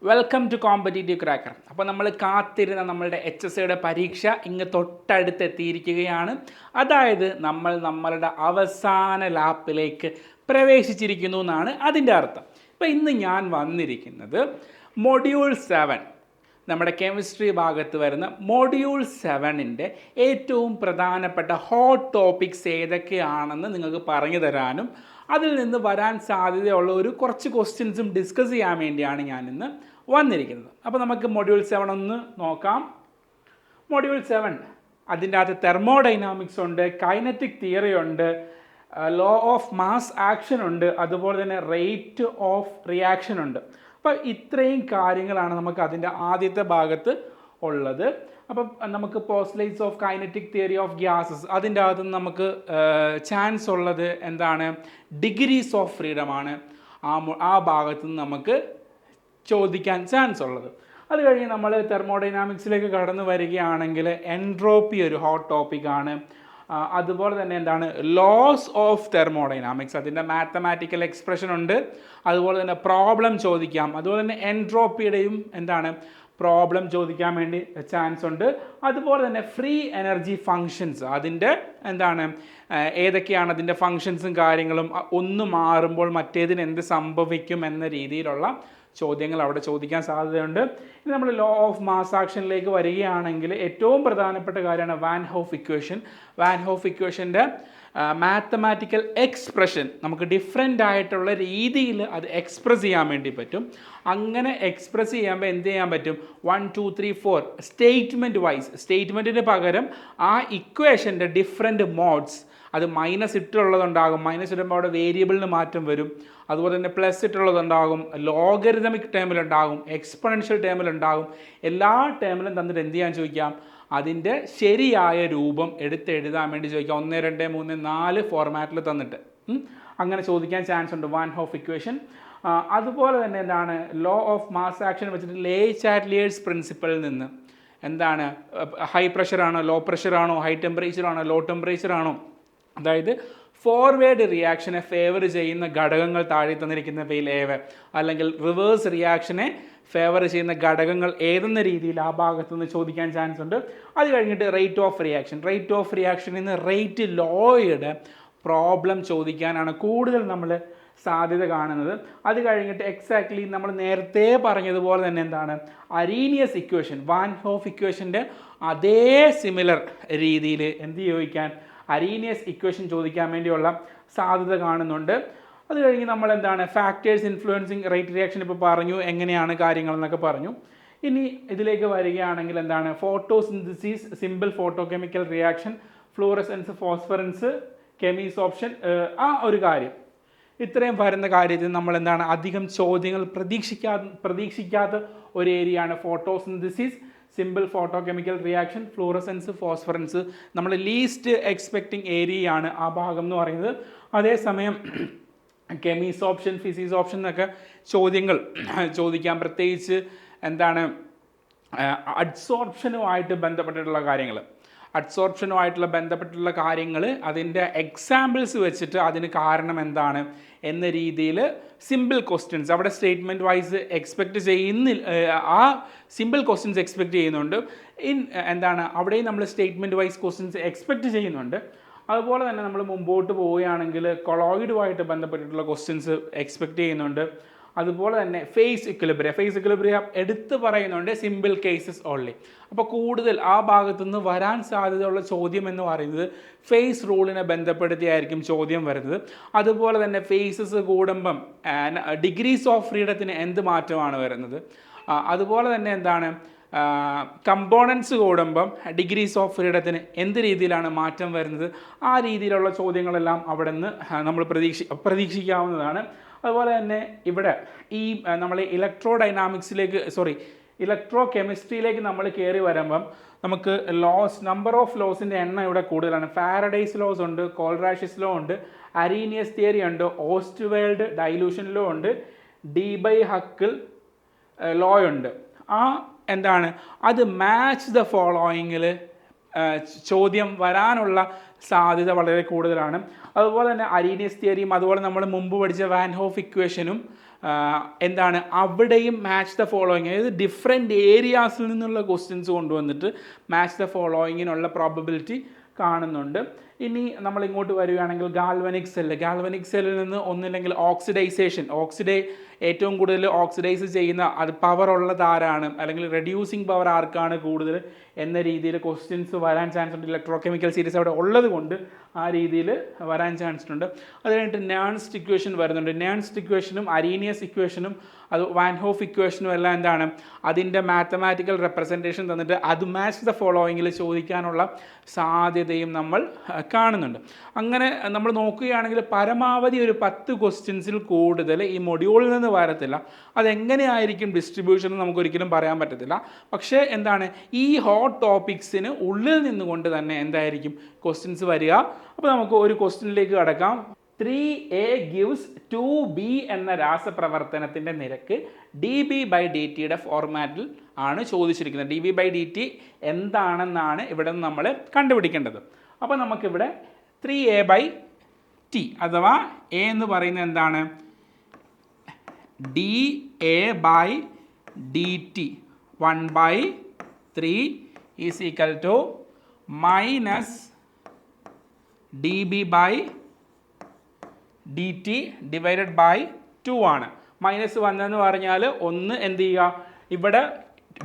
Welcome to competitive cracker. അപ്പോൾ നമ്മൾ കാത്തിരുന്ന നമ്മളുടെ HSCയുടെ പരീക്ഷ ഇങ്ങ് തൊട്ടടുത്ത് എത്തിയിരിക്കുകയാണ്. അതായത് നമ്മളുടെ അവസാന ലാപ്പിലേക്ക് പ്രവേശിച്ചിരിക്കുന്നു എന്നാണ് അതിൻ്റെ അർത്ഥം. ഇപ്പോൾ ഇന്ന് ഞാൻ വന്നിരിക്കുന്നത് മൊഡ്യൂൾ 7, നമ്മുടെ കെമിസ്ട്രി ഭാഗത്ത് വരുന്ന മൊഡ്യൂൾ 7ൻ്റെ ഏറ്റവും പ്രധാനപ്പെട്ട ഹോട്ട് ടോപ്പിക്സ് ഏതൊക്കെയാണെന്ന് നിങ്ങൾക്ക് പറഞ്ഞു തരാനും അതിൽ നിന്ന് വരാൻ സാധ്യതയുള്ള കുറച്ച് ക്വസ്റ്റ്യൻസും ഡിസ്കസ് ചെയ്യാൻ വേണ്ടിയാണ് ഞാനിന്ന് വന്നിരിക്കുന്നത്. അപ്പോൾ നമുക്ക് മൊഡ്യൂൾ 7 ഒന്ന് നോക്കാം. മൊഡ്യൂൾ 7 അതിൻ്റെ അകത്ത് തെർമോഡൈനാമിക്സ് ഉണ്ട്, കൈനറ്റിക് തിയറി ഉണ്ട്, ലോ ഓഫ് മാസ് ആക്ഷൻ ഉണ്ട്, അതുപോലെ തന്നെ റേറ്റ് ഓഫ് റിയാക്ഷൻ ഉണ്ട്. അപ്പോൾ ഇത്രയും കാര്യങ്ങളാണ് നമുക്ക് അതിൻ്റെ ആദ്യത്തെ ഭാഗത്ത് ഉള്ളത്. അപ്പം നമുക്ക് postulates of kinetic theory of gases അതിൻ്റെ അകത്ത് നമുക്ക് ചാൻസ് ഉള്ളത് എന്താണ്, ഡിഗ്രീസ് ഓഫ് ഫ്രീഡം ആണ്. ആ ഭാഗത്ത് നിന്ന് നമുക്ക് ചോദിക്കാൻ ചാൻസ് ഉള്ളത്. അത് കഴിഞ്ഞ് നമ്മൾ തെർമോഡൈനാമിക്സിലേക്ക് കടന്നു വരികയാണെങ്കിൽ എൻട്രോപ്പി ഒരു ഹോട്ട് ടോപ്പിക്കാണ്. അതുപോലെ തന്നെ എന്താണ്, ലോസ് ഓഫ് തെർമോഡൈനാമിക്സ്, അതിൻ്റെ മാത്തമാറ്റിക്കൽ എക്സ്പ്രഷൻ ഉണ്ട്. അതുപോലെ തന്നെ പ്രോബ്ലം ചോദിക്കാം. അതുപോലെ തന്നെ എൻട്രോപ്പിയുടെയും എന്താണ് പ്രോബ്ലം ചോദിക്കാൻ വേണ്ടി ചാൻസ് ഉണ്ട്. അതുപോലെ തന്നെ ഫ്രീ എനർജി ഫങ്ഷൻസ്, അതിൻ്റെ എന്താണ് ഏതൊക്കെയാണ് അതിൻ്റെ ഫങ്ഷൻസും കാര്യങ്ങളും, ഒന്ന് മാറുമ്പോൾ മറ്റേതിന് എന്ത് സംഭവിക്കും എന്ന രീതിയിലുള്ള ചോദ്യങ്ങൾ അവിടെ ചോദിക്കാൻ സാധ്യതയുണ്ട്. ഇനി നമ്മൾ ലോ ഓഫ് മാസ് ആക്ഷനിലേക്ക് വരികയാണെങ്കിൽ ഏറ്റവും പ്രധാനപ്പെട്ട കാര്യമാണ് van Hoff equation. Van Hoff ഇക്വേഷൻ്റെ മാത്തമാറ്റിക്കൽ എക്സ്പ്രഷൻ നമുക്ക് ഡിഫറെൻ്റ് ആയിട്ടുള്ള രീതിയിൽ അത് എക്സ്പ്രസ് ചെയ്യാൻ വേണ്ടി പറ്റും. അങ്ങനെ എക്സ്പ്രസ് ചെയ്യുമ്പോൾ എന്ത് ചെയ്യാൻ പറ്റും, 1 2 3 4 സ്റ്റേറ്റ്മെൻറ്റ് വൈസ്, സ്റ്റേറ്റ്മെൻറ്റിന് പകരം ആ ഇക്വേഷൻ്റെ ഡിഫറെൻറ്റ് മോഡ്സ്, അത് മൈനസ് ഇട്ടുള്ളതുണ്ടാകും, മൈനസ് ഇടുമ്പോൾ അവിടെ വേരിയബിളിന് മാറ്റം വരും. അതുപോലെ തന്നെ പ്ലസ് ഇട്ടുള്ളതുണ്ടാകും, ലോഗരിതമിക് ടേമിലുണ്ടാകും, എക്സ്പൊണൻഷ്യൽ ടേമിലുണ്ടാകും. എല്ലാ ടേമിലും തന്നിട്ട് എന്ത് ചെയ്യാൻ ചോദിക്കാം, അതിൻ്റെ ശരിയായ രൂപം എടുത്തെഴുതാൻ വേണ്ടി ചോദിക്കാം. 1 2 3 4 ഫോർമാറ്റിൽ തന്നിട്ട് അങ്ങനെ ചോദിക്കാൻ ചാൻസ് ഉണ്ട് വാൻ ഹോഫ് ഇക്വേഷൻ. അതുപോലെ തന്നെ എന്താണ്, ലോ ഓഫ് മാസ് ആക്ഷൻ വെച്ചിട്ട് ലേ ചാറ്റ്ലിയേഴ്സ് പ്രിൻസിപ്പളിൽ നിന്ന് എന്താണ്, ഹൈ പ്രഷറാണോ ലോ പ്രഷറാണോ, ഹൈ ടെമ്പറേച്ചറാണോ ലോ ടെമ്പറേച്ചറാണോ, അതായത് ഫോർവേഡ് റിയാക്ഷനെ ഫേവർ ചെയ്യുന്ന ഘടകങ്ങൾ താഴെ തന്നിരിക്കുന്നവയിൽ ഏവ, അല്ലെങ്കിൽ റിവേഴ്സ് റിയാക്ഷനെ ഫേവർ ചെയ്യുന്ന ഘടകങ്ങൾ ഏതെന്ന രീതിയിൽ ആ ഭാഗത്തു നിന്ന് ചോദിക്കാൻ ചാൻസ് ഉണ്ട്. അത് കഴിഞ്ഞിട്ട് rate of reaction, rate of റിയാക്ഷനിൽ നിന്ന് റേറ്റ് ലോയുടെ പ്രോബ്ലം ചോദിക്കാനാണ് കൂടുതൽ നമ്മൾ സാധ്യത കാണുന്നത്. അത് കഴിഞ്ഞിട്ട് എക്സാക്ട്ലി നമ്മൾ നേരത്തെ പറഞ്ഞതുപോലെ തന്നെ എന്താണ്, അരീനിയസ് ഇക്വേഷൻ, വാൻ ഹോഫ് ഇക്വേഷൻ്റെ അതേ സിമിലർ രീതിയിൽ എന്ത് ചോദിക്കാൻ, അരീനിയസ് ഇക്വേഷൻ ചോദിക്കാൻ വേണ്ടിയുള്ള സാധ്യത കാണുന്നുണ്ട്. അത് കഴിഞ്ഞ് നമ്മൾ എന്താണ്, ഫാക്ടേഴ്സ് ഇൻഫ്ലുവൻസിങ് റേറ്റ് റിയാക്ഷൻ ഇപ്പോൾ പറഞ്ഞു, എങ്ങനെയാണ് കാര്യങ്ങളെന്നൊക്കെ പറഞ്ഞു. ഇനി ഇതിലേക്ക് വരികയാണെങ്കിൽ എന്താണ്, photosynthesis, simple photo chemical reaction, fluorescence, phosphorescence, കെമീസ് ഓപ്ഷൻ, ആ ഒരു കാര്യം, ഇത്രയും വരുന്ന കാര്യത്തിൽ നമ്മൾ എന്താണ് അധികം ചോദ്യങ്ങൾ പ്രതീക്ഷിക്കാത്ത ഒരു ഏരിയയാണ് photosynthesis, simple photo chemical reaction, fluorescence, phosphorescence. നമ്മൾ ലീസ്റ്റ് എക്സ്പെക്റ്റിംഗ് ഏരിയയാണ് ആ ഭാഗം എന്ന് പറയുന്നത്. അതേസമയം കെമീസ് ഓപ്ഷൻ, ഫിസിക്സ് ഓപ്ഷൻ എന്നൊക്കെ ചോദ്യങ്ങൾ ചോദിക്കാം. പ്രത്യേകിച്ച് എന്താണ്, അഡ്സോർപ്ഷനുമായിട്ട് ബന്ധപ്പെട്ടിട്ടുള്ള കാര്യങ്ങൾ, അതിൻ്റെ എക്സാമ്പിൾസ് വെച്ചിട്ട് അതിന് കാരണം എന്താണ് എന്ന രീതിയിൽ സിമ്പിൾ ക്വസ്റ്റ്യൻസ് അവിടെ സ്റ്റേറ്റ്മെൻറ്റ് വൈസ് എക്സ്പെക്റ്റ് ചെയ്യുന്നില്ല, ആ സിമ്പിൾ ക്വസ്റ്റ്യൻസ് എക്സ്പെക്റ്റ് ചെയ്യുന്നുണ്ട്. എന്താണ് അവിടെയും നമ്മൾ സ്റ്റേറ്റ്മെൻറ്റ് വൈസ് ക്വസ്റ്റ്യൻസ് എക്സ്പെക്റ്റ് ചെയ്യുന്നുണ്ട്. അതുപോലെ തന്നെ നമ്മൾ മുമ്പോട്ട് പോവുകയാണെങ്കിൽ കൊളോയിഡുമായിട്ട് ബന്ധപ്പെട്ടിട്ടുള്ള ക്വസ്റ്റ്യൻസ് എക്സ്പെക്റ്റ് ചെയ്യുന്നുണ്ട്. അതുപോലെ തന്നെ ഫേസ് ഇക്വിലിബ്രിയ എടുത്ത് പറയുന്നുണ്ട്, സിമ്പിൾ കേസസ് ഓൺലി. അപ്പോൾ കൂടുതൽ ആ ഭാഗത്തു നിന്ന് വരാൻ സാധ്യതയുള്ള ചോദ്യം എന്ന് പറയുന്നത് ഫേസ് റൂളിനെ ബന്ധപ്പെടുത്തിയായിരിക്കും ചോദ്യം വരുന്നത്. അതുപോലെ തന്നെ ഫേസസ് കൂടുമ്പം ഡിഗ്രീസ് ഓഫ് ഫ്രീഡത്തിന് എന്ത് മാറ്റമാണ് വരുന്നത്, അതുപോലെ തന്നെ എന്താണ് കമ്പോണൻസ് കൂടുമ്പം ഡിഗ്രീസ് ഓഫ് ഫ്രീഡത്തിന് എന്ത് രീതിയിലാണ് മാറ്റം വരുന്നത്, ആ രീതിയിലുള്ള ചോദ്യങ്ങളെല്ലാം അവിടെ നിന്ന് നമ്മൾ പ്രതീക്ഷിക്കാവുന്നതാണ്. അതുപോലെ തന്നെ ഇവിടെ ഈ നമ്മൾ ഇലക്ട്രോ കെമിസ്ട്രിയിലേക്ക് നമ്മൾ കയറി വരുമ്പം നമുക്ക് നമ്പർ ഓഫ് ലോസിൻ്റെ എണ്ണം ഇവിടെ കൂടുതലാണ്. ഫാരഡേയ്സ് ലോസ് ഉണ്ട്, കോൾറാഷിസ് ലോ ഉണ്ട്, അരീനിയസ് തിയറി ഉണ്ട്, ഓസ്റ്റ്വേൾഡ് ഡൈലൂഷൻ ലോ ഉണ്ട്, ഡി-ബൈ-ഹക്കിൾ ലോ ഉണ്ട്. എന്താണ് അത് മാച്ച് ദ ഫോളോയിങ്ങിൽ ചോദ്യം വരാനുള്ള സാധ്യത വളരെ കൂടുതലാണ്. അതുപോലെ തന്നെ അരീനിയസ് തിയറിയും അതുപോലെ നമ്മൾ മുമ്പ് പഠിച്ച വാൻ ഹോഫ് ഇക്വേഷനും എന്താണ് അവിടെയും മാച്ച് ദ ഫോളോയിങ്, അതായത് ഡിഫറെൻറ്റ് ഏരിയാസിൽ നിന്നുള്ള ക്വസ്റ്റ്യൻസ് കൊണ്ടുവന്നിട്ട് മാച്ച് ദ ഫോളോയിങ്ങിനുള്ള പ്രോബബിലിറ്റി കാണുന്നുണ്ട്. ഇനി നമ്മൾ ഇങ്ങോട്ട് വരികയാണെങ്കിൽ ഗാൽവനിക് സെല്ലിൽ നിന്ന് ഒന്നില്ലെങ്കിൽ ഏറ്റവും കൂടുതൽ ഓക്സിഡൈസ് ചെയ്യുന്ന അത് പവർ ഉള്ളത് ആരാണ്, അല്ലെങ്കിൽ റെഡ്യൂസിങ് പവർ ആർക്കാണ് കൂടുതൽ എന്ന രീതിയിൽ ക്വസ്റ്റ്യൻസ് വരാൻ ചാൻസ് ഉണ്ട്. ഇലക്ട്രോ കെമിക്കൽ സീരീസ് അവിടെ ഉള്ളത് കൊണ്ട് ആ രീതിയിൽ വരാൻ ചാൻസ് ഉണ്ട്. അത് കഴിഞ്ഞിട്ട് നേൺസ്റ്റ് ഇക്വേഷൻ വരുന്നുണ്ട്. നേൺസ്റ്റ് ഇക്വേഷനും അരീനിയസ് ഇക്വേഷനും അത് വാൻഹോഫ് ഇക്വേഷനും എല്ലാം എന്താണ് അതിൻ്റെ മാത്തമാറ്റിക്കൽ റെപ്രസെൻറ്റേഷൻ തന്നിട്ട് അത് മാച്ച് ദ ഫോളോയിങ്ങിൽ ചോദിക്കാനുള്ള സാധ്യതയും നമ്മൾ കാണുന്നുണ്ട്. അങ്ങനെ നമ്മൾ നോക്കുകയാണെങ്കിൽ പരമാവധി ഒരു 10 ക്വസ്റ്റ്യൻസിൽ കൂടുതൽ ഈ മൊഡ്യൂളിൽ നിന്ന് വരത്തില്ല. അതെങ്ങനെയായിരിക്കും ഡിസ്ട്രിബ്യൂഷൻ നമുക്കൊരിക്കലും പറയാൻ പറ്റത്തില്ല. പക്ഷേ എന്താണ് ഈ ഹോട്ട് ടോപ്പിക്സിന് ഉള്ളിൽ നിന്നുകൊണ്ട് തന്നെ എന്തായിരിക്കും ക്വസ്റ്റ്യൻസ് വരിക. അപ്പോൾ നമുക്ക് ഒരു ക്വസ്റ്റ്യനിലേക്ക് കടക്കാം. 3a gives 2b എന്ന രാസപ്രവർത്തനത്തിൻ്റെ നിരക്ക് dB/dt ഫോർമാറ്റിൽ ആണ് ചോദിച്ചിരിക്കുന്നത്. dB/dt എന്താണെന്നാണ് ഇവിടെ നിന്ന് നമ്മൾ കണ്ടുപിടിക്കേണ്ടത്. അപ്പോൾ നമുക്കിവിടെ 3a/t അഥവാ a എന്ന് പറയുന്നത് എന്താണ് dA/dt 1/3 is equal to minus dB/dt divided by 2 ആണ്. മൈനസ് വന്നെന്ന് പറഞ്ഞാൽ ഒന്ന് എന്ത് ചെയ്യുക, ഇവിടെ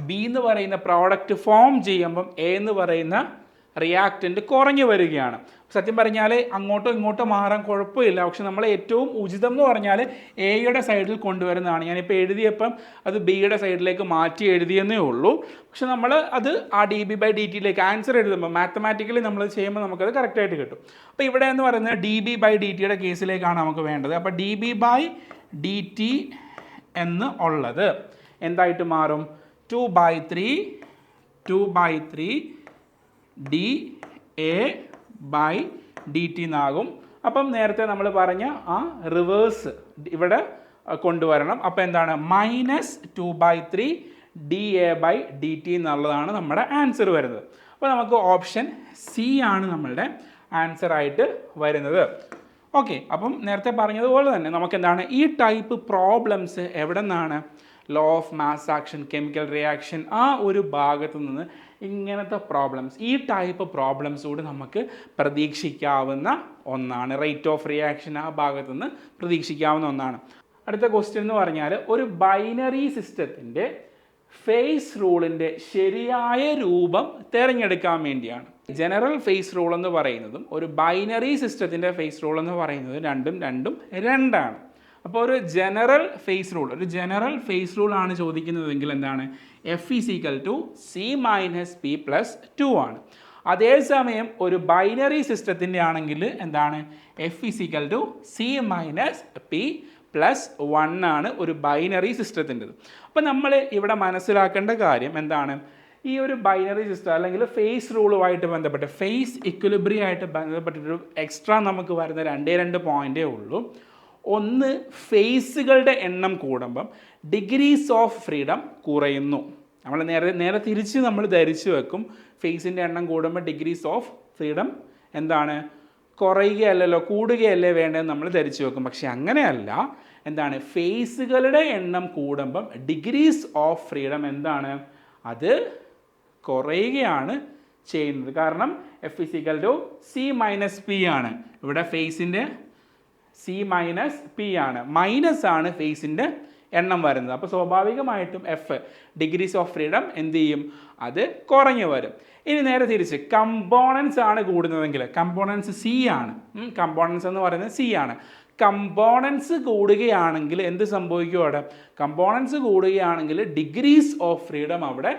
ബി എന്ന് പറയുന്ന പ്രോഡക്റ്റ് ഫോം ചെയ്യുമ്പം എ എന്ന് പറയുന്ന റിയാക്റ്റൻ്റ് കുറഞ്ഞു വരികയാണ്. സത്യം പറഞ്ഞാൽ അങ്ങോട്ടോ ഇങ്ങോട്ടോ മാറാൻ കുഴപ്പമില്ല. പക്ഷെ നമ്മൾ ഏറ്റവും ഉചിതം എന്ന് പറഞ്ഞാൽ എയുടെ സൈഡിൽ കൊണ്ടുവരുന്നതാണ്. ഞാനിപ്പോൾ എഴുതിയപ്പം അത് ബിയുടെ സൈഡിലേക്ക് മാറ്റി എഴുതിയെന്നേ ഉള്ളൂ. പക്ഷെ നമ്മൾ അത് ആ dB/dt ആൻസർ എഴുതുമ്പോൾ മാത്തമാറ്റിക്കലി നമ്മൾ ചെയ്യുമ്പോൾ നമുക്കത് കറക്റ്റായിട്ട് കിട്ടും. അപ്പോൾ ഇവിടെ എന്ന് പറയുന്നത് dB/dt കേസിലേക്കാണ് നമുക്ക് വേണ്ടത്. അപ്പോൾ dB/dt എന്ന് ഉള്ളത് എന്തായിട്ട് മാറും 2/3 dA/dt എന്നാകും. അപ്പം നേരത്തെ നമ്മൾ പറഞ്ഞ ആ റിവേഴ്സ് ഇവിടെ കൊണ്ടുവരണം. അപ്പോൾ എന്താണ് -2/3 dA/dt എന്നുള്ളതാണ് നമ്മുടെ ആൻസർ വരുന്നത്. അപ്പോൾ നമുക്ക് ഓപ്ഷൻ സി ആണ് നമ്മളുടെ ആൻസർ ആയിട്ട് വരുന്നത്. ഓക്കെ, അപ്പം നേരത്തെ പറഞ്ഞതുപോലെ തന്നെ നമുക്ക് എന്താണ് ഈ ടൈപ്പ് പ്രോബ്ലംസ് എവിടെ നിന്നാണ് law of mass action, chemical reaction ആ ഒരു ഭാഗത്തു നിന്ന് ഇങ്ങനത്തെ പ്രോബ്ലംസ്, ഈ ടൈപ്പ് പ്രോബ്ലംസ് കൂടി നമുക്ക് പ്രതീക്ഷിക്കാവുന്ന ഒന്നാണ്. റേറ്റ് ഓഫ് റിയാക്ഷൻ ആ ഭാഗത്തു നിന്ന് പ്രതീക്ഷിക്കാവുന്ന ഒന്നാണ്. അടുത്ത ക്വസ്റ്റ്യൻ എന്ന് പറഞ്ഞാൽ ഒരു ബൈനറി സിസ്റ്റത്തിൻ്റെ ഫേസ് റൂളിൻ്റെ ശരിയായ രൂപം തിരഞ്ഞെടുക്കാൻ വേണ്ടിയാണ്. ജനറൽ ഫേസ് റൂൾ എന്ന് പറയുന്നതും ഒരു ബൈനറി സിസ്റ്റത്തിൻ്റെ ഫേസ് റൂൾ എന്ന് പറയുന്നതും രണ്ടാണ്. അപ്പോൾ ഒരു ജനറൽ ഫേസ് റൂൾ ആണ് ചോദിക്കുന്നതെങ്കിൽ എന്താണ് F = C - P + 2 ആണ്. അതേസമയം ഒരു ബൈനറി സിസ്റ്റത്തിൻ്റെ ആണെങ്കിൽ എന്താണ് F = C - P + 1 ആണ് ഒരു ബൈനറി സിസ്റ്റത്തിൻ്റെത്. അപ്പോൾ നമ്മൾ ഇവിടെ മനസ്സിലാക്കേണ്ട കാര്യം എന്താണ്, ഈ ഒരു ബൈനറി സിസ്റ്റം അല്ലെങ്കിൽ ഫേസ് റൂളുമായിട്ട് ബന്ധപ്പെട്ട് ഫേസ് ഇക്വിലിബ്രിയമായിട്ട് ബന്ധപ്പെട്ടിട്ടൊരു എക്സ്ട്രാ നമുക്ക് വരുന്ന 2 പോയിൻ്റേ ഉള്ളൂ. ഒന്ന്, ഫേസുകളുടെ എണ്ണം കൂടുമ്പം ഡിഗ്രീസ് ഓഫ് ഫ്രീഡം കുറയുന്നു. നമ്മൾ നേരെ തിരിച്ച് നമ്മൾ ധരിച്ചു വെക്കും, ഫേസിൻ്റെ എണ്ണം കൂടുമ്പോൾ ഡിഗ്രീസ് ഓഫ് ഫ്രീഡം എന്താണ് കുറയുകയല്ലല്ലോ കൂടുകയല്ലേ വേണ്ടതെന്ന് നമ്മൾ ധരിച്ചു വെക്കും. പക്ഷെ അങ്ങനെയല്ല, എന്താണ് ഫേസുകളുടെ എണ്ണം കൂടുമ്പം ഡിഗ്രീസ് ഓഫ് ഫ്രീഡം എന്താണ് അത് കുറയുകയാണ് ചെയ്യുന്നത്. കാരണം F = C - P ആണ്. ഇവിടെ ഫേസിൻ്റെ C - P ആണ്, മൈനസ് ആണ് ഫേസിൻ്റെ എണ്ണം വരുന്നത്. അപ്പോൾ സ്വാഭാവികമായിട്ടും എഫ് ഡിഗ്രീസ് ഓഫ് ഫ്രീഡം എന്ത് ചെയ്യും, അത് കുറഞ്ഞു വരും. ഇനി നേരെ തിരിച്ച് കമ്പോണൻസ് ആണ് കൂടുന്നതെങ്കിൽ കമ്പോണൻസ് C ആണ്. കമ്പോണൻസ് എന്ന് പറയുന്നത് C ആണ്. കമ്പോണൻസ് കൂടുകയാണെങ്കിൽ എന്ത് സംഭവിക്കും, അവിടെ കമ്പോണൻസ് കൂടുകയാണെങ്കിൽ ഡിഗ്രീസ് ഓഫ് ഫ്രീഡം അവിടെ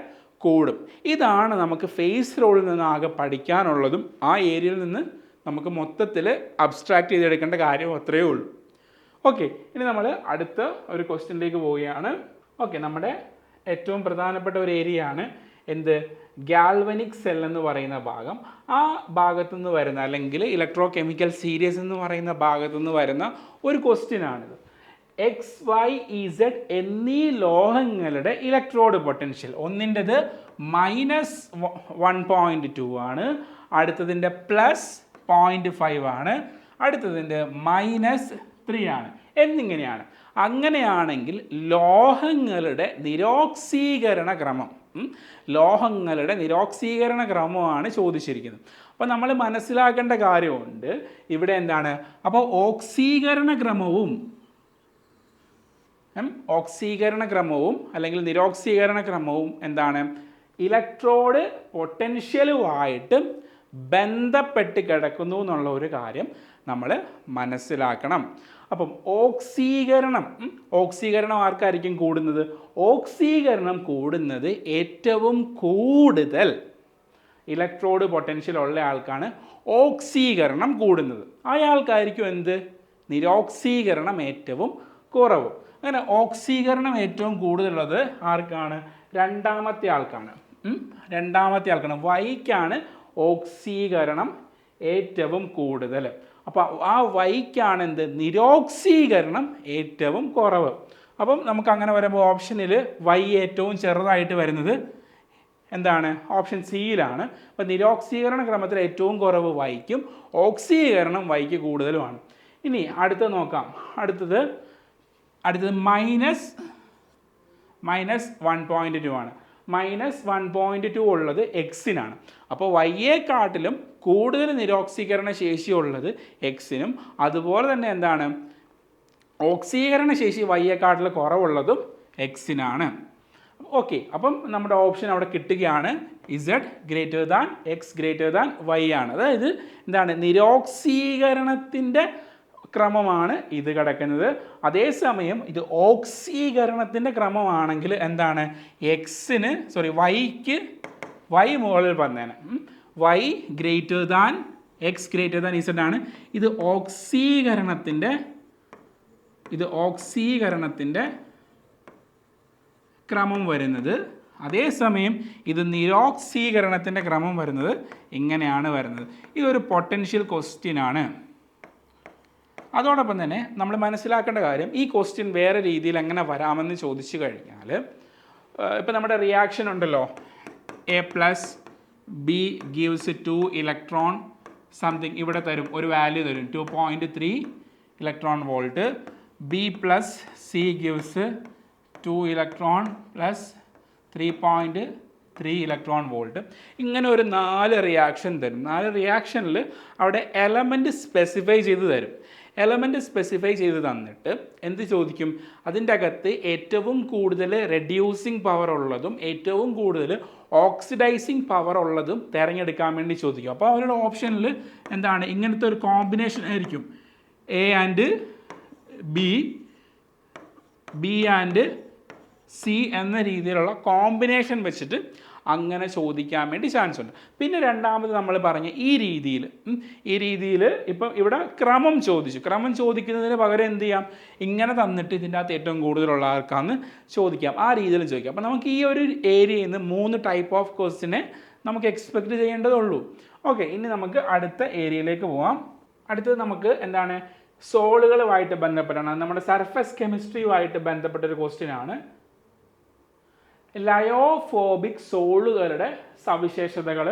കൂടും. ഇതാണ് നമുക്ക് ഫേസ് റൂളിൽ നിന്ന് ആകെ പഠിക്കാനുള്ളതും ആ ഏരിയയിൽ നിന്ന് നമുക്ക് മൊത്തത്തിൽ അബ്സ്ട്രാക്ട് ചെയ്തെടുക്കേണ്ട കാര്യം അത്രയേ ഉള്ളൂ. ഓക്കെ, ഇനി നമ്മൾ അടുത്ത ഒരു ക്വസ്റ്റ്യനിലേക്ക് പോവുകയാണ്. ഓക്കെ, നമ്മുടെ ഏറ്റവും പ്രധാനപ്പെട്ട ഒരു ഏരിയ ആണ് എന്ത്, ഗാൽവനിക് സെൽ എന്ന് പറയുന്ന ഭാഗം. ആ ഭാഗത്തുനിന്ന് വരുന്ന അല്ലെങ്കിൽ ഇലക്ട്രോ കെമിക്കൽ സീരീസ് എന്ന് പറയുന്ന ഭാഗത്തുനിന്ന് വരുന്ന ഒരു ക്വസ്റ്റ്യനാണിത്. XYZ എന്നീ ലോഹങ്ങളുടെ ഇലക്ട്രോഡ് പൊട്ടൻഷ്യൽ, ഒന്നിൻ്റെത് -1.2 ആണ്, അടുത്തതിൻ്റെ +0.5 ആണ്, അടുത്തതിൻ്റെ -3 ആണ്. എന്നിങ്ങനെയാണ്. അങ്ങനെയാണെങ്കിൽ ലോഹങ്ങളുടെ നിരോക്സീകരണ ക്രമം, ലോഹങ്ങളുടെ നിരോക്സീകരണ ക്രമമാണ് ചോദിച്ചിരിക്കുന്നത്. അപ്പോൾ നമ്മൾ മനസ്സിലാക്കേണ്ട കാര്യമുണ്ട് ഇവിടെ എന്താണ്, അപ്പോൾ ഓക്സീകരണ ക്രമവും അല്ലെങ്കിൽ നിരോക്സീകരണ ക്രമവും എന്താണ്, ഇലക്ട്രോഡ് പൊട്ടൻഷ്യലുമായിട്ട് ബന്ധപ്പെട്ട് കിടക്കുന്നു എന്നുള്ള ഒരു കാര്യം നമ്മൾ മനസ്സിലാക്കണം. അപ്പം ഓക്സീകരണം ആർക്കായിരിക്കും കൂടുന്നത്? ഓക്സീകരണം കൂടുന്നത് ഏറ്റവും കൂടുതൽ ഇലക്ട്രോഡ് പൊട്ടൻഷ്യൽ ഉള്ള ആൾക്കാണ് ഓക്സീകരണം കൂടുന്നത്. അയാൾക്കായിരിക്കും എന്ത്, നിരോക്സീകരണം ഏറ്റവും കുറവ്. അങ്ങനെ ഓക്സീകരണം ഏറ്റവും കൂടുതലുള്ളത് ആർക്കാണ്? രണ്ടാമത്തെ ആൾക്കാണ്. വൈക്കാണ് ഓക്സീകരണം ഏറ്റവും കൂടുതൽ. അപ്പോൾ ആ വൈക്കാണ് എന്ത്, നിരോക്സീകരണം ഏറ്റവും കുറവ്. അപ്പം നമുക്ക് അങ്ങനെ വരുമ്പോൾ ഓപ്ഷനിൽ വൈ ഏറ്റവും ചെറുതായിട്ട് വരുന്നത് എന്താണ്, ഓപ്ഷൻ സിയിലാണ്. അപ്പോൾ നിരോക്സീകരണ ക്രമത്തിൽ ഏറ്റവും കുറവ് വൈക്കും, ഓക്സീകരണം വൈക്ക് കൂടുതലുമാണ്. ഇനി അടുത്തത് നോക്കാം. അടുത്തത് -1.2 ആണ്. -1.2 ഉള്ളത് എക്സിനാണ്. അപ്പോൾ വൈയെക്കാട്ടിലും കൂടുതൽ നിരോക്സീകരണ ശേഷിയുള്ളത് എക്സിനും, അതുപോലെ തന്നെ എന്താണ്, ഓക്സീകരണ ശേഷി വൈയെക്കാട്ടിൽ കുറവുള്ളതും എക്സിനാണ്. ഓക്കെ, അപ്പം നമ്മുടെ ഓപ്ഷൻ അവിടെ കിട്ടുകയാണ്, Z greater than X greater than Y ആണ്. അതായത് എന്താണ്, നിരോക്സീകരണത്തിൻ്റെ ക്രമമാണ് ഇത് കിടക്കുന്നത്. അതേസമയം ഇത് ഓക്സീകരണത്തിൻ്റെ ക്രമമാണെങ്കിൽ എന്താണ്, വൈ മുകളിൽ വന്നേനെ, Y greater than X greater than Z ആണ്. ഇത് ഓക്സീകരണത്തിൻ്റെ ക്രമം വരുന്നത്. അതേസമയം ഇത് നിരോക്സീകരണത്തിൻ്റെ ക്രമം വരുന്നത് ഇങ്ങനെയാണ് വരുന്നത്. ഇതൊരു പൊട്ടൻഷ്യൽ ക്വസ്റ്റ്യൻ ആണ്. അതോടൊപ്പം തന്നെ നമ്മൾ മനസ്സിലാക്കേണ്ട കാര്യം, ഈ ക്വസ്റ്റ്യൻ വേറെ രീതിയിൽ എങ്ങനെ വരാമെന്ന് ചോദിച്ചു കഴിഞ്ഞാൽ, ഇപ്പം നമ്മുടെ റിയാക്ഷൻ ഉണ്ടല്ലോ, A+B gives 2 ഇലക്ട്രോൺ സംതിങ് ഇവിടെ തരും, ഒരു വാല്യൂ തരും 2.3 electron volt. B+C gives 2 electron plus 3.3 electron volt. ഇങ്ങനെ ഒരു 4 റിയാക്ഷൻ തരും. 4 റിയാക്ഷനിൽ അവിടെ എലമെൻറ്റ് സ്പെസിഫൈ ചെയ്ത് തരും. എലമെൻറ്റ് സ്പെസിഫൈ ചെയ്ത് തന്നിട്ട് എന്ത് ചോദിക്കും, അതിൻ്റെ അകത്ത് ഏറ്റവും കൂടുതൽ റെഡ്യൂസിങ് പവർ ഉള്ളതും ഏറ്റവും കൂടുതൽ ഓക്സിഡൈസിങ് പവർ ഉള്ളതും തിരഞ്ഞെടുക്കാൻ വേണ്ടി ചോദിക്കും. അപ്പോൾ അവരുടെ ഓപ്ഷനിൽ എന്താണ്, ഇങ്ങനത്തെ ഒരു കോമ്പിനേഷൻ ആയിരിക്കും, A and B and C എന്ന രീതിയിലുള്ള കോമ്പിനേഷൻ വെച്ചിട്ട് അങ്ങനെ ചോദിക്കാൻ വേണ്ടി ചാൻസ് ഉണ്ട്. പിന്നെ രണ്ടാമത് നമ്മൾ പറഞ്ഞ ഈ രീതിയിൽ ഇപ്പം ഇവിടെ ക്രമം ചോദിക്കുന്നതിന് പകരം എന്ത് ചെയ്യാം, ഇങ്ങനെ തന്നിട്ട് ഇതിൻ്റെ അകത്ത് ഏറ്റവും കൂടുതലുള്ള ആൾക്കാന്ന് ചോദിക്കാം, ആ രീതിയിൽ ചോദിക്കാം. അപ്പോൾ നമുക്ക് ഈ ഒരു ഏരിയയിൽ നിന്ന് 3 ടൈപ്പ് ഓഫ് ക്വസ്റ്റിനെ നമുക്ക് എക്സ്പെക്റ്റ് ചെയ്യേണ്ടതുള്ളൂ. ഓക്കെ, ഇനി നമുക്ക് അടുത്ത ഏരിയയിലേക്ക് പോവാം. അടുത്തത് നമുക്ക് എന്താണ്, സോളുകളുമായിട്ട് ബന്ധപ്പെട്ടാണ്, നമ്മുടെ സർഫസ് കെമിസ്ട്രിയുമായിട്ട് ബന്ധപ്പെട്ടൊരു ക്വസ്റ്റ്യൻ ആണ്. ലയോഫോബിക് സോളുകളുടെ സവിശേഷതകൾ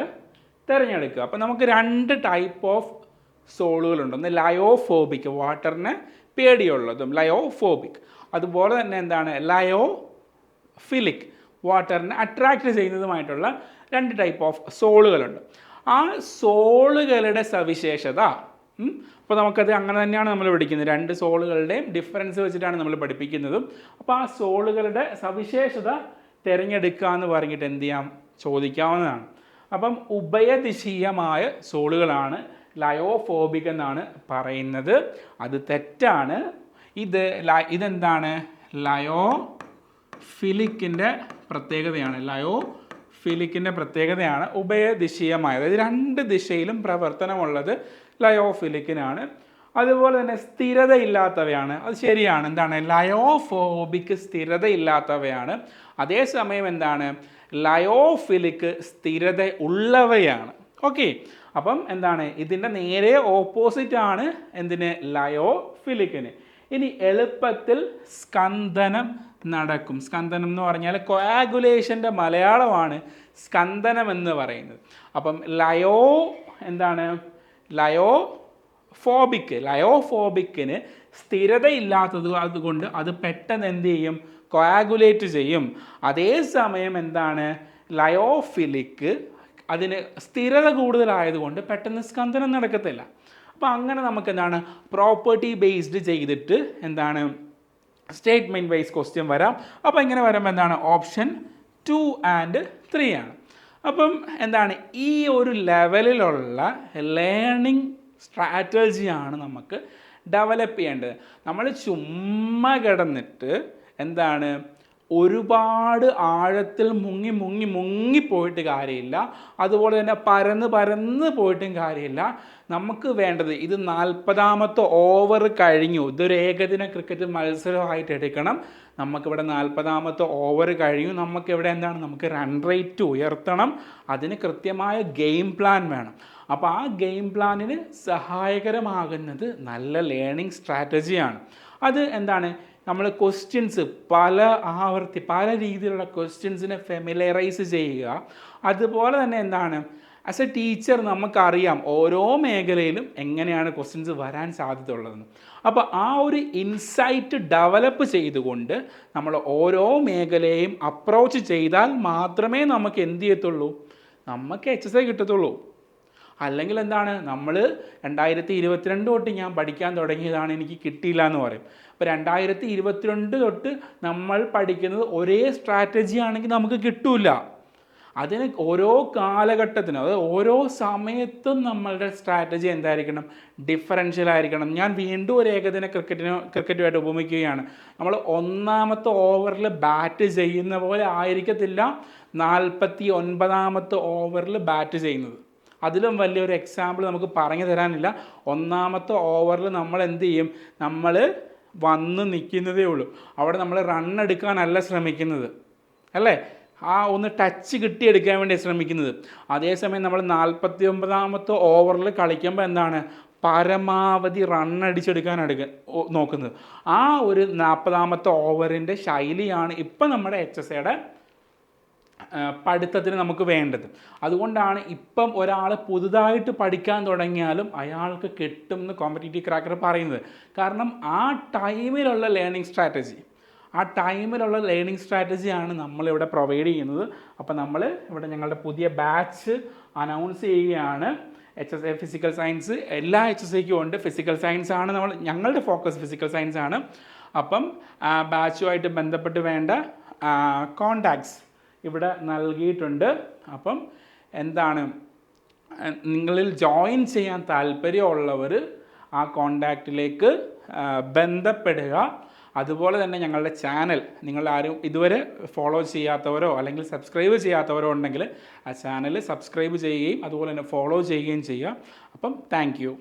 തിരഞ്ഞെടുക്കുക. അപ്പോൾ നമുക്ക് 2 ടൈപ്പ് ഓഫ് സോളുകളുണ്ട്. ഒന്ന് ലയോഫോബിക്, വാട്ടറിന് പേടിയുള്ളതും ലയോഫോബിക്. അതുപോലെ തന്നെ എന്താണ്, ലയോഫിലിക്, വാട്ടറിനെ അട്രാക്റ്റ് ചെയ്യുന്നതുമായിട്ടുള്ള 2 ടൈപ്പ് ഓഫ് സോളുകളുണ്ട്. ആ സോളുകളുടെ സവിശേഷത, അപ്പോൾ നമുക്കത് അങ്ങനെ തന്നെയാണ് നമ്മൾ പഠിക്കുന്നത്. 2 സോളുകളുടെയും ഡിഫറൻസ് വെച്ചിട്ടാണ് നമ്മൾ പഠിപ്പിക്കുന്നതും. അപ്പോൾ ആ സോളുകളുടെ സവിശേഷത തിരഞ്ഞെടുക്കുക എന്ന് പറഞ്ഞിട്ട് എന്ത് ചെയ്യാം, ചോദിക്കാവുന്നതാണ്. അപ്പം ഉഭയദിശീയമായ സോളുകളാണ് ലയോഫോബിക് എന്നാണ് പറയുന്നത്. അത് തെറ്റാണ്. ഇതെന്താണ്, ലയോഫിലിക്കിൻ്റെ പ്രത്യേകതയാണ് ഉഭയദിശീയമായ, അതായത് 2 ദിശയിലും പ്രവർത്തനമുള്ളത് ലയോഫിലിക്കിനാണ്. അതുപോലെ തന്നെ സ്ഥിരതയില്ലാത്തവയാണ്, അത് ശരിയാണ്. എന്താണ്, ലയോഫോബിക് സ്ഥിരതയില്ലാത്തവയാണ്. അതേസമയം എന്താണ്, ലയോഫിലിക് സ്ഥിരത ഉള്ളവയാണ്. ഓക്കെ, അപ്പം എന്താണ്, ഇതിൻ്റെ നേരെ ഓപ്പോസിറ്റ് ആണ് എന്തിന്, ലയോഫിലിക്കിന്. ഇനി എളുപ്പത്തിൽ സ്കന്ദനം നടക്കും. സ്കന്ദനം എന്ന് പറഞ്ഞാൽ കോയാഗുലേഷൻ്റെ മലയാളമാണ് സ്കന്ദനം എന്ന് പറയുന്നത്. അപ്പം ലയോഫോബിക്കിന് സ്ഥിരതയില്ലാത്തത് അതുകൊണ്ട് അത് പെട്ടെന്ന് എന്ത് ചെയ്യും, കോയാഗുലേറ്റ് ചെയ്യും. അതേസമയം എന്താണ്, ലയോഫിലിക്ക് അതിന് സ്ഥിരത കൂടുതലായതുകൊണ്ട് പെട്ടെന്ന് സ്കന്ധനം നടക്കത്തില്ല. അപ്പോൾ അങ്ങനെ നമുക്ക് എന്താണ് പ്രോപ്പർട്ടി ബേസ്ഡ് ചെയ്തിട്ട് എന്താണ് സ്റ്റേറ്റ്മെൻറ്റ് വൈസ് ക്വസ്റ്റ്യൻ വരാം. അപ്പോൾ ഇങ്ങനെ വരുമ്പോൾ എന്താണ് ഓപ്ഷൻ 2 and 3 ആണ്. അപ്പം എന്താണ് ഈ ഒരു ലെവലിലുള്ള ലേണിംഗ് സ്ട്രാറ്റജിയാണ് നമുക്ക് ഡെവലപ്പ് ചെയ്യേണ്ടത്. നമ്മൾ ചുമ്മാ കിടന്നിട്ട് എന്താണ് ഒരുപാട് ആഴത്തിൽ മുങ്ങി പോയിട്ട് കാര്യമില്ല. അതുപോലെ തന്നെ പരന്ന് പോയിട്ടും കാര്യമില്ല. നമുക്ക് വേണ്ടത് ഇത് 40ാമത്തെ ഓവർ കഴിഞ്ഞു. ഇതൊരു ഏകദിന ക്രിക്കറ്റ് മത്സരമായിട്ട് എടുക്കണം. നമുക്കിവിടെ 40ാമത്തെ ഓവർ കഴിഞ്ഞു. നമുക്കിവിടെ എന്താണ്, നമുക്ക് റൺ റേറ്റ് ഉയർത്തണം. അതിന് കൃത്യമായ ഗെയിം പ്ലാൻ വേണം. അപ്പോൾ ആ ഗെയിം പ്ലാനിന് സഹായകരമാകുന്നത് നല്ല ലേണിംഗ് സ്ട്രാറ്റജിയാണ്. അത് എന്താണ്, നമ്മൾ ക്വസ്റ്റ്യൻസ് പല രീതിയിലുള്ള ക്വസ്റ്റ്യൻസിനെ ഫെമിലറൈസ് ചെയ്യുക. അതുപോലെ തന്നെ എന്താണ് ആസ് എ ടീച്ചർ നമുക്കറിയാം ഓരോ മേഖലയിലും എങ്ങനെയാണ് ക്വസ്റ്റ്യൻസ് വരാൻ സാധ്യതയുള്ളതെന്ന്. അപ്പോൾ ആ ഒരു ഇൻസൈറ്റ് ഡെവലപ്പ് ചെയ്തുകൊണ്ട് നമ്മൾ ഓരോ മേഖലയെയും അപ്രോച്ച് ചെയ്താൽ മാത്രമേ നമുക്ക് എന്ത് ചെയ്യത്തുള്ളൂ, നമുക്ക് HSI കിട്ടത്തുള്ളൂ. അല്ലെങ്കിൽ എന്താണ്, നമ്മൾ 2022 തൊട്ട് ഞാൻ പഠിക്കാൻ തുടങ്ങിയതാണ്, എനിക്ക് കിട്ടിയില്ല എന്ന് പറയും. അപ്പോൾ 2022 തൊട്ട് നമ്മൾ പഠിക്കുന്നത് ഒരേ സ്ട്രാറ്റജി ആണെങ്കിൽ നമുക്ക് കിട്ടില്ല. അതിന് ഓരോ കാലഘട്ടത്തിനും, അതായത് ഓരോ സമയത്തും നമ്മളുടെ സ്ട്രാറ്റജി എന്തായിരിക്കണം, ഡിഫറൻഷ്യൽ ആയിരിക്കണം. ഞാൻ വീണ്ടും ഒരു ഏകദിന ക്രിക്കറ്റുമായിട്ട് ഉപമിക്കുകയാണ്. നമ്മൾ 1ാമത്തെ ഓവറിൽ ബാറ്റ് ചെയ്യുന്ന പോലെ ആയിരിക്കത്തില്ല 49ാമത്തെ ഓവറിൽ ബാറ്റ് ചെയ്യുന്നത്. അതിലും വലിയൊരു എക്സാമ്പിൾ നമുക്ക് പറഞ്ഞു തരാനില്ല. 1ാമത്തെ ഓവറിൽ നമ്മൾ എന്ത് ചെയ്യും, നമ്മൾ വന്ന് നിൽക്കുന്നതേ ഉള്ളൂ. അവിടെ നമ്മൾ റൺ എടുക്കാനല്ല ശ്രമിക്കുന്നത്, അല്ലേ, ആ ഒന്ന് ടച്ച് കിട്ടിയെടുക്കാൻ വേണ്ടി ശ്രമിക്കുന്നത്. അതേസമയം നമ്മൾ 49ാമത്തെ ഓവറിൽ കളിക്കുമ്പോൾ എന്താണ്, പരമാവധി റൺ അടിച്ചെടുക്കാൻ നോക്കുന്നത്. ആ ഒരു 40ാമത്തെ ഓവറിൻ്റെ ശൈലിയാണ് ഇപ്പം നമ്മുടെ HSIയുടെ പഠിത്തത്തിന് നമുക്ക് വേണ്ടത്. അതുകൊണ്ടാണ് ഇപ്പം ഒരാൾ പുതുതായിട്ട് പഠിക്കാൻ തുടങ്ങിയാലും അയാൾക്ക് കിട്ടും എന്ന് കോമ്പറ്റീറ്റീവ് ക്രാക്കർ പറയുന്നത്. കാരണം ആ ടൈമിലുള്ള ലേണിംഗ് സ്ട്രാറ്റജിയാണ് നമ്മളിവിടെ പ്രൊവൈഡ് ചെയ്യുന്നത്. അപ്പോൾ നമ്മൾ ഇവിടെ ഞങ്ങളുടെ പുതിയ ബാച്ച് അനൗൺസ് ചെയ്യുകയാണ്. HSI ഫിസിക്കൽ സയൻസ് എല്ലാ HSIക്കും ഉണ്ട്. ഫിസിക്കൽ സയൻസ് ആണ് ഞങ്ങളുടെ ഫോക്കസ്, ഫിസിക്കൽ സയൻസ് ആണ്. അപ്പം ബാച്ചുമായിട്ട് ബന്ധപ്പെട്ട് വേണ്ട കോണ്ടാക്ട്സ് ഇവിടെ നൽകിയിട്ടുണ്ട്. അപ്പം എന്താണ്, നിങ്ങളിൽ ജോയിൻ ചെയ്യാൻ താല്പര്യമുള്ളവർ ആ കോണ്ടാക്റ്റിലേക്ക് ബന്ധപ്പെടുക. അതുപോലെ തന്നെ ഞങ്ങളുടെ ചാനൽ നിങ്ങൾ ആരും ഇതുവരെ ഫോളോ ചെയ്യാത്തവരോ അല്ലെങ്കിൽ സബ്സ്ക്രൈബ് ചെയ്യാത്തവരോ ഉണ്ടെങ്കിൽ ആ ചാനൽ സബ്സ്ക്രൈബ് ചെയ്യുകയും അതുപോലെ തന്നെ ഫോളോ ചെയ്യുകയും ചെയ്യുക. അപ്പം താങ്ക് യു.